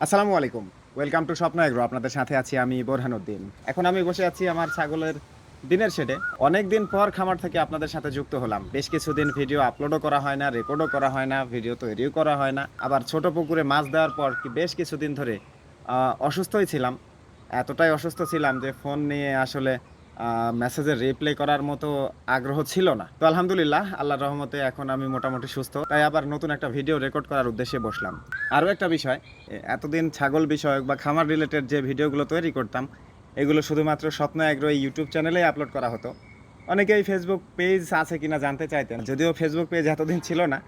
আসসালামু আলাইকুম। Welcome to স্বপ্ন এগ্রো। আপনাদের সাথে আছি আমি বোরহানউদ্দিন। এখন আমি বসে আছি আমার ছাগলের দিনের শেডে। অনেকদিন পর খামার থেকে আপনাদের সাথে যুক্ত হলাম। বেশ কিছুদিন ভিডিও আপলোডও করা হয় না, রেকর্ডও করা হয় না, ভিডিও তৈরিও করা হয় না। আবার ছোট পুকুরে মাছ দেওয়ার পর বেশ কিছুদিন ধরে আ অসুস্থই ছিলাম। এতটাই অসুস্থ ছিলাম যে ফোন নিয়ে আসলে মেসেজের রিপ্লাই করার মতো আগ্রহ ছিল না। তো আলহামদুলিল্লাহ আল্লাহর রহমতে এখন আমি মোটামুটি সুস্থ। তাই আবার নতুন একটা ভিডিও রেকর্ড করার উদ্দেশ্যে বসলাম। আরো একটা বিষয়, এতদিন ছাগল বিষয়ক বা খামার রিলেটেড যে ভিডিওগুলো তৈরি করতাম, এগুলো শুধুমাত্র স্বপ্ন এগ্রো এই ইউটিউব চ্যানেলেই আপলোড করা হতো। অনেকেই ফেসবুক পেজ আছে কিনা জানতে চাইতেন। যদিও ফেসবুক পেজ এতদিন ছিল না।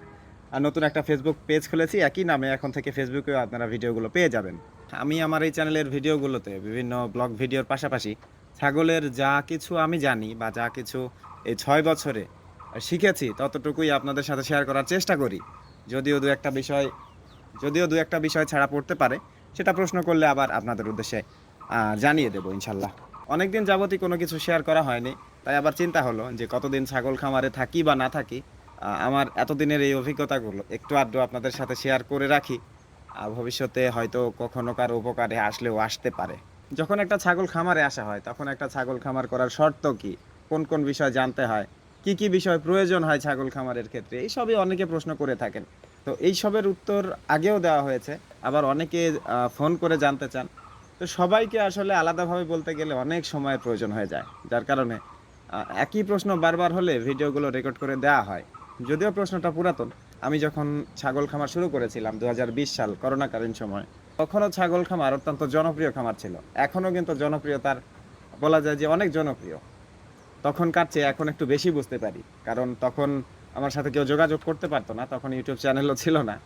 আর নতুন একটা ফেসবুক পেজ খুলেছি একই নামে। এখন থেকে ফেসবুকেও আপনারা ভিডিওগুলো পেয়ে যাবেন। আমি আমার এই চ্যানেলের ভিডিওগুলোতে বিভিন্ন ব্লগ ভিডিওর পাশাপাশি ছাগলের যা কিছু আমি জানি বা যা কিছু এই ৬ বছরে শিখেছি ততটুকুই আপনাদের সাথে শেয়ার করার চেষ্টা করি। যদিও দু একটা বিষয় যদিও দু একটা বিষয় ছাড়া পড়তে পারে, সেটা প্রশ্ন করলে আবার আপনাদের উদ্দেশ্যে জানিয়ে দেবো ইনশাল্লাহ। অনেকদিন যাবতই কোনো কিছু শেয়ার করা হয়নি। তাই আবার চিন্তা হলো যে কতদিন ছাগল খামারে থাকি বা না থাকি, আমার এতদিনের এই অভিজ্ঞতাগুলো একটু আধটু আপনাদের সাথে শেয়ার করে রাখি। ভবিষ্যতে হয়তো কখনো কারো উপকারে আসলেও আসতে পারে। যখন একটা ছাগল খামারে আসা হয়, তখন একটা ছাগল খামার করার শর্ত কি? কোন, কোন বিষয় জানতে হয়? কি, কি বিষয় প্রয়োজন হয় ছাগল খামারের ক্ষেত্রে? এইসবই অনেকে প্রশ্ন করে থাকেন। তো এইসবের উত্তর আগেও দেওয়া হয়েছে। আবার অনেকে ফোন করে জানতে চান। তো সবাইকে আসলে আলাদাভাবে বলতে গেলে অনেক সময়ের প্রয়োজন হয়ে যায়। যার কারণে একই প্রশ্ন বারবার হলে ভিডিওগুলো রেকর্ড করে দেয়া হয়। যদিও প্রশ্নটা পুরাতন। আমি যখন ছাগল খামার শুরু করেছিলাম ২০২০ সাল করোনাকালীন সময়, তখনও ছাগল খামার অত্যন্ত জনপ্রিয় খামার ছিল। এখনও কিন্তু জনপ্রিয়তার বলা যায় যে অনেক জনপ্রিয়। তখনকার চেয়ে এখন একটু বেশি বুঝতে পারি। কারণ তখন আমার সাথে কেউ যোগাযোগ করতে পারত না। তখন ইউটিউব চ্যানেলও ছিল না।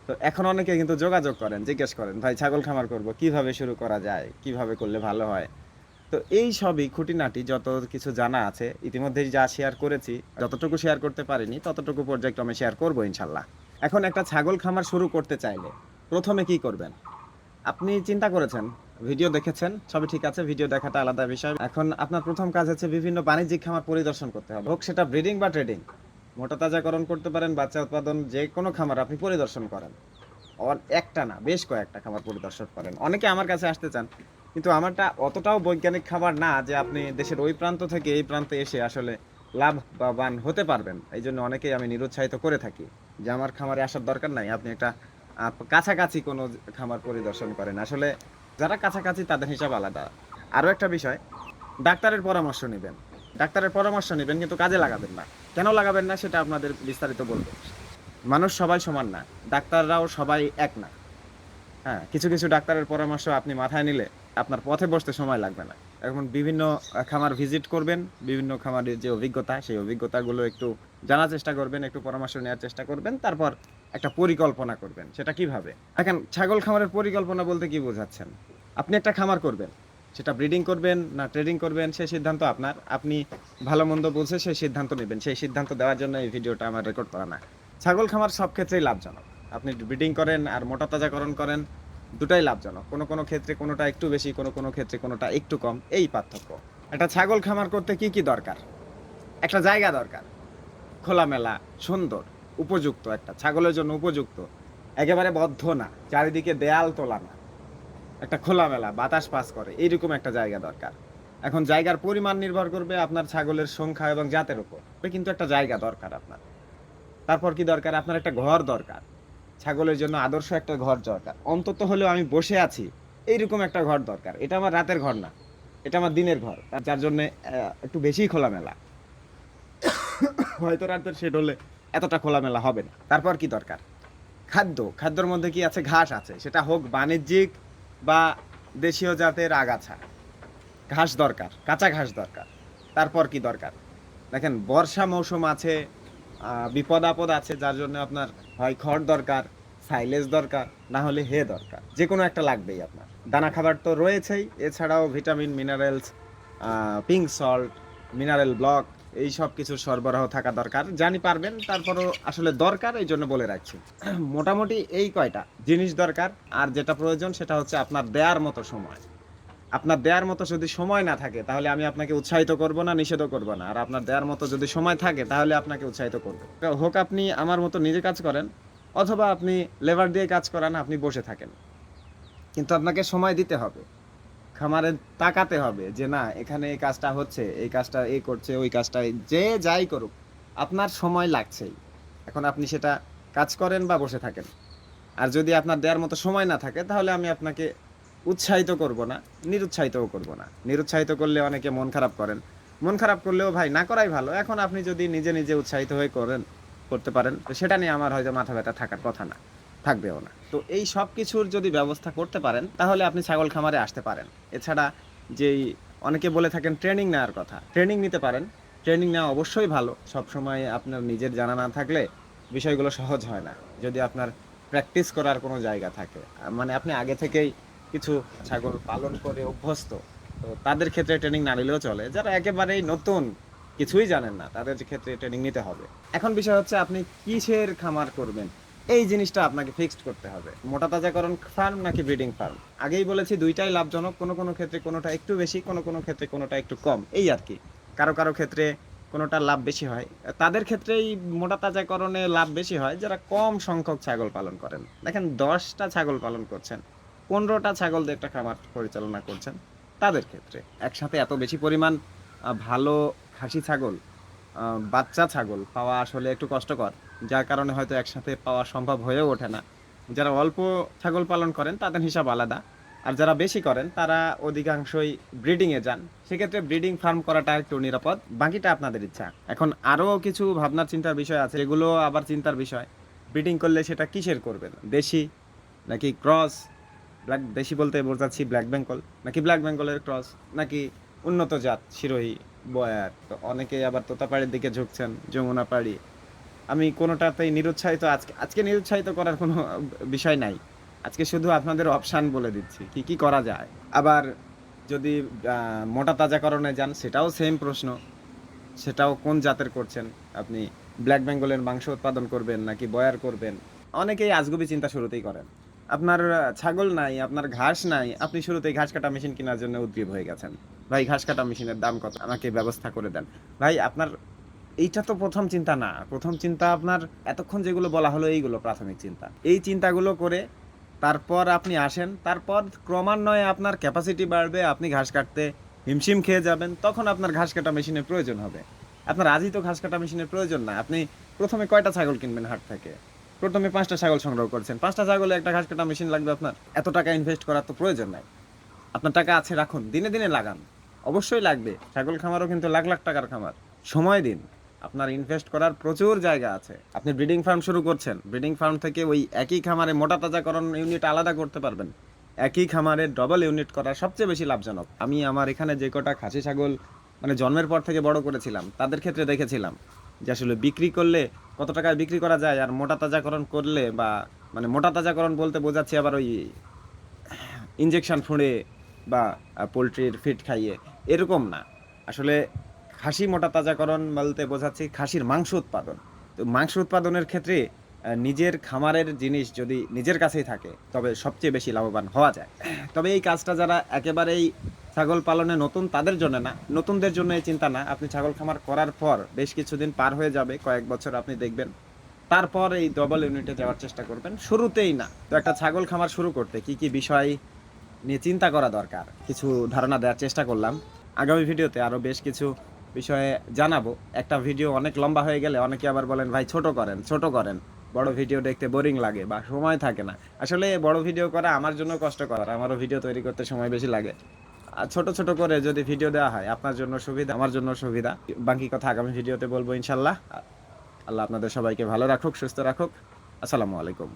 তো এখন অনেকে কিন্তু যোগাযোগ করেন, জিজ্ঞেস করেন, "ভাই ছাগল খামার করব, কিভাবে শুরু করা যায়? কিভাবে করলে ভালো হয়?" তো এই সবই খুঁটিনাটি যত কিছু জানা আছে, ইতিমধ্যেই যা শেয়ার করেছি, যতটুকু শেয়ার করতে পারিনি, ততটুকু পর্যায়ক্রমে শেয়ার করব ইনশাল্লাহ। এখন একটা ছাগল খামার শুরু করতে চাইলে ১ম এ কি করবেন? আপনি চিন্তা করেছেন, ভিডিও দেখেছেন, সবই ঠিক আছে। ভিডিও দেখাটা আলাদা বিষয়। এখন আপনার ১ম কাজ হচ্ছে বিভিন্ন বাণিজ্যিক খামার পরিদর্শন করতে হবে। হোক সেটা ব্রিডিং বা ট্রেডিং। মোটা তাজাকরণ করতে পারেন, বাচ্চা উৎপাদন যেকোনো খামার আপনি পরিদর্শন করেন। একটা না, বেশ কয়েকটা খামার পরিদর্শন করেন। অনেকে আমার কাছে আসতে চান। কিন্তু আমারটা অতটাও বৈজ্ঞানিক খামার না যে আপনি দেশের ওই প্রান্ত থেকে এই প্রান্তে এসে আসলে লাভবান হতে পারবেন। এইজন্য অনেকেই আমি নিরুৎসাহিত করে থাকি। যে আমার খামারে আসার দরকার নাই। আপনি একটা কাছাকাছি কোনো খামার পরিদর্শন করেন। আসলে যারা কাছাকাছি তাদের হিসাব আলাদা। আরো একটা বিষয়, ডাক্তারের পরামর্শ নিবেন। ডাক্তারের পরামর্শ নিবেন কিন্তু কাজে লাগাবেন না। কেন লাগাবেন না সেটা আপনাদের বিস্তারিত বলব। মানুষ সবাই সমান না। ডাক্তাররাও সবাই এক না। হ্যাঁ, কিছু, কিছু ডাক্তারের পরামর্শ আপনি মাথায় নিলে আপনার পথে বসতে সময় লাগবে না। এখন বিভিন্ন খামার ভিজিট করবেন, বিভিন্ন খামারের যে অভিজ্ঞতা, সেই অভিজ্ঞতাগুলো একটু জানার চেষ্টা করবেন, একটু পরামর্শ নেয়ার চেষ্টা করবেন। তারপর একটা পরিকল্পনা করবেন। সেটা কিভাবে? দেখেন, ছাগল খামারের পরিকল্পনা বলতে কি বোঝাচ্ছেন? আপনি একটা খামার করবেন। সেটা ব্রিডিং করবেন না ট্রেডিং করবেন সে সিদ্ধান্ত আপনার। আপনি ভালো-মন্দ বুঝে সেই সিদ্ধান্ত নিবেন। সেই সিদ্ধান্ত দেওয়ার জন্য এই ভিডিওটা আমার রেকর্ড করা না। ছাগল খামার সব ক্ষেত্রেই লাভজনক। আপনি ব্রিডিং করেন আর মোটা তাজাকরণ করেন, দুটাই লাভজনক। কোনো, কোনো ক্ষেত্রে কোনোটা একটু বেশি, কোনো, কোনো ক্ষেত্রে কোনোটা একটু কম। এই পার্থক্য। একটা ছাগল খামার করতে কি, কি দরকার? একটা জায়গা দরকার। খোলামেলা, সুন্দর, উপযুক্ত একটা ছাগলের জন্য উপযুক্ত। একেবারে বদ্ধ না, চারিদিকে দেয়াল তোলা না। একটা খোলামেলা বাতাস পাস করে এইরকম একটা জায়গা দরকার। এখন জায়গার পরিমাণ নির্ভর করবে আপনার ছাগলের সংখ্যা এবং জাতের উপর। তবে কিন্তু একটা জায়গা দরকার আপনার। তারপর কি দরকার? আপনার একটা ঘর দরকার। ছাগলের জন্য আদর্শ একটা ঘর দরকার। অন্তত হলেও আমি বসে আছি, এইরকম একটা ঘর দরকার। এটা আমার রাতের ঘর না। এটা আমার দিনের ঘর। যার জন্যে একটু বেশিই খোলামেলা। হয়তো রাতের শেড হলে এতটা খোলামেলা হবে না। তারপর কি দরকার? খাদ্য। খাদ্যর মধ্যে কি আছে? ঘাস আছে। সেটা হোক বাণিজ্যিক বা দেশীয় জাতের আগাছা। ঘাস দরকার, কাঁচা ঘাস দরকার। তারপর কি দরকার? দেখেন, বর্ষা মৌসুম আছে, বিপদ-আপদ আছে, যার জন্য আপনার হয় খড় দরকার, সাইলেজ দরকার, না হলে হে দরকার। যেকোনো একটা লাগবেই আপনার। দানা খাবার তো রয়েছেই, এছাড়াও vitamin, minerals, pink salt, mineral block এইসব কিছুর সরবরাহ থাকা দরকার। জানি পারবেন, তারপরও আসলে দরকার এইজন্য বলে রাখছি। মোটামুটি এই কয়টা জিনিস দরকার। আর যেটা প্রয়োজন সেটা হচ্ছে আপনার দেয়ার মতো সময়। আপনার দেয়ার মতো যদি সময় না থাকে তাহলে আমি আপনাকে উৎসাহিত করব না, নিষেধও করব না। আর আপনার দেয়ার মতো যদি সময় থাকে তাহলে আপনাকে উৎসাহিত করব। হোক আপনি আমার মতো নিজে কাজ করেন অথবা আপনি লেবার দিয়ে কাজ করান, আপনি বসে থাকেন। কিন্তু আপনাকে সময় দিতে হবে, খামারে তাকাতে হবে যে না এখানে এই কাজটা হচ্ছে, এই কাজটা এ করছে, ওই কাজটা যে যাই করুক আপনার সময় লাগছেই। এখন আপনি সেটা কাজ করেন বা বসে থাকেন। আর যদি আপনার দেওয়ার মতো সময় না থাকে তাহলে আমি আপনাকে উৎসাহিত করব না, নিরুৎসাহিতও করব না। নিরুৎসাহিত করলে অনেকে মন খারাপ করেন, মন খারাপ করলেও ভাই না করাই ভালো। এখন আপনি যদি নিজে নিজে উৎসাহিত হয়ে করতে পারেন তো সেটা নিয়ে আমার হয়তো মাথা ব্যথা থাকার কথা না, থাকবেও না। তো এই সব কিছুর যদি ব্যবস্থা করতে পারেন তাহলে আপনি ছাগল খামারে আসতে পারেন। এছাড়া যেই অনেকে বলে থাকেন ট্রেনিং নেওয়ার কথা, ট্রেনিং নিতে পারেন। ট্রেনিং নেওয়া অবশ্যই ভালো। সবসময় আপনার নিজের জানা না থাকলে বিষয়গুলো সহজ হয় না। যদি আপনার প্র্যাকটিস করার কোনো জায়গা থাকে, মানে আপনি আগে থেকেই কিছু ছাগল পালন করে অভ্যস্ত, তো তাদের ক্ষেত্রে ট্রেনিং না নিলেও চলে। যারা একেবারেই নতুন, কিছুই জানেন না, তাদের ক্ষেত্রে ট্রেনিং নিতে হবে। এখন বিষয় হচ্ছে আপনি কিসের খামার করবেন, এই জিনিসটা আপনাকে ফিক্সড করতে হবে। মোটা তাজাকরণ ফার্ম নাকি ব্রিডিং ফার্ম? আগেই বলেছি দুইটাই লাভজনক, কোনো কোনো ক্ষেত্রে কোনোটা একটু বেশি, কোনো কোনো ক্ষেত্রে কোনোটা একটু কম, এই আর কি। কারো কারো ক্ষেত্রে কোনোটা লাভ বেশি হয়, তাদের ক্ষেত্রেই মোটা তাজাকরণে লাভ বেশি হয় যারা কম সংখ্যক ছাগল পালন করেন। দেখেন 10টা ছাগল পালন করছেন, 15টা ছাগল দিয়ে একটা খামার পরিচালনা করছেন, তাদের ক্ষেত্রে একসাথে এত বেশি পরিমাণ ভালো খাসি ছাগল, বাচ্চা ছাগল পাওয়া আসলে একটু কষ্টকর, যার কারণে হয়তো একসাথে পাওয়া সম্ভব হয়েও ওঠে না। যারা অল্প ছাগল পালন করেন তাদের হিসাব আলাদা, আর যারা বেশি করেন তারা অধিকাংশই ব্রিডিংয়ে যান। সেক্ষেত্রে ব্রিডিং ফার্ম করাটা একটু নিরাপদ, বাকিটা আপনাদের ইচ্ছা। এখন আরও কিছু ভাবনার চিন্তার বিষয় আছে, এগুলো আবার চিন্তার বিষয়। ব্রিডিং করলে সেটা কিসের করবেন, দেশি নাকি ক্রস? দেশি বলতে বোঝাচ্ছি ব্ল্যাক বেঙ্গল, নাকি ব্ল্যাক বেঙ্গলের ক্রস, নাকি উন্নত জাত সিরোহি, বয়ার। তো অনেকেই আবার তোতাপাড়ির দিকে ঝুঁকছেন, যমুনা পাড়ি। আমি কোনোটাতেই নিরুৎসাহিত, আজকে আজকে নিরুৎসাহিত করার কোনো বিষয় নাই। আজকে শুধু আপনাদের অপশান বলে দিচ্ছি কি কি করা যায়। আবার যদি মোটা তাজাকরণে যান সেটাও সেম প্রশ্ন, সেটাও কোন জাতের করছেন আপনি? ব্ল্যাক বেঙ্গলের মাংস উৎপাদন করবেন নাকি বয়ার করবেন? অনেকেই আজগুবি চিন্তা শুরুতেই করেন। আপনার ছাগল নাই, আপনার ঘাস নাই, আপনি শুরুতেই ঘাস কাটা মেশিন কেনার জন্য উদ্গ্রীব হয়ে গেছেন। ভাই ঘাস কাটা মেশিনের দাম কত, আমাকে ব্যবস্থা করে দেন। ভাই আপনার এইটা তো প্রথম চিন্তা না। প্রথম চিন্তা আপনার এতক্ষণ যেগুলো বলা হলো এইগুলো প্রাথমিক চিন্তা। এই চিন্তাগুলো করে তারপর আপনি আসেন, তারপর ক্রমান্বয়ে আপনার ক্যাপাসিটি বাড়বে, আপনি ঘাস কাটতে হিমশিম খেয়ে যাবেন, তখন আপনার ঘাস কাটা মেশিনের প্রয়োজন হবে। আপনার আজই তো ঘাস কাটা মেশিনের প্রয়োজন না। আপনি প্রথমে কয়টা ছাগল কিনবেন হাট থেকে? প্রথমে 5টা ছাগল সংগ্রহ করছেন, 5টা ছাগলে একটা ঘাস কাটা মেশিন লাগবে আপনার। এত টাকা ইনভেস্ট করার তো প্রয়োজন নাই। আপনার টাকা আছে রাখুন, দিনে দিনে লাগান, অবশ্যই লাগবে। ছাগল খামারও কিন্তু লাখ লাখ টাকার খামার। সময় দিন, আপনার ইনভেস্ট করার প্রচুর জায়গা আছে। আপনি ব্রিডিং ফার্ম শুরু করছেন, ব্রিডিং ফার্ম থেকে ওই একই খামারে মোটা তাজাকরণ ইউনিট আলাদা করতে পারবেন। একই খামারে ডবল ইউনিট করা সবচেয়ে বেশি লাভজনক। আমি আমার এখানে যে কটা খাসি ছাগল মানে জন্মের পর থেকে বড় করেছিলাম তাদের ক্ষেত্রে দেখেছিলাম যে আসলে বিক্রি করলে কত টাকায় বিক্রি করা যায়, আর মোটা তাজাকরণ করলে বা মানে মোটা তাজাকরণ বলতে বোঝাচ্ছি আবার ওই ইনজেকশন ফুঁড়ে বা পোলট্রির ফিড খাইয়ে, এরকম না। আসলে খাসি মোটা তাজাকরণ বলতে বোঝাচ্ছি খাসির মাংস উৎপাদন। তো মাংস উৎপাদনের ক্ষেত্রে নিজের খামারের জিনিস যদি নিজের কাছেই থাকে তবে সবচেয়ে বেশি লাভবান হওয়া যায়। তবে এই কাজটা যারা একেবারেই ছাগল পালনে নতুন তাদের জন্য না, নতুনদের জন্য এই চিন্তা না। আপনি ছাগল খামার করার পর বেশ কিছুদিন পার হয়ে যাবে, কয়েক বছর আপনি দেখবেন, তারপর এই ডবল ইউনিটে যাওয়ার চেষ্টা করবেন, শুরুতেই না। তো একটা ছাগল খামার শুরু করতে কি কি বিষয় নিয়ে চিন্তা করা দরকার কিছু ধারণা দেওয়ার চেষ্টা করলাম। আগামী ভিডিওতে আরও বেশ কিছু বিষয়ে জানাবো। একটা ভিডিও অনেক লম্বা হয়ে গেলে অনেকে আবার বলেন ভাই ছোট করেন ছোট করেন, বড় ভিডিও দেখতে বোরিং লাগে বা সময় থাকে না। আসলে বড় ভিডিও করা আমার জন্য কষ্টকর, আমারও ভিডিও তৈরি করতে সময় বেশি লাগে। আর ছোট ছোট করে যদি ভিডিও দেওয়া হয় আপনার জন্য সুবিধা, আমার জন্য সুবিধা। বাকি কথা আগামী ভিডিওতে বলবো ইনশাল্লাহ। আল্লাহ আপনাদের সবাইকে ভালো রাখুক, সুস্থ রাখুক। আসসালামু আলাইকুম।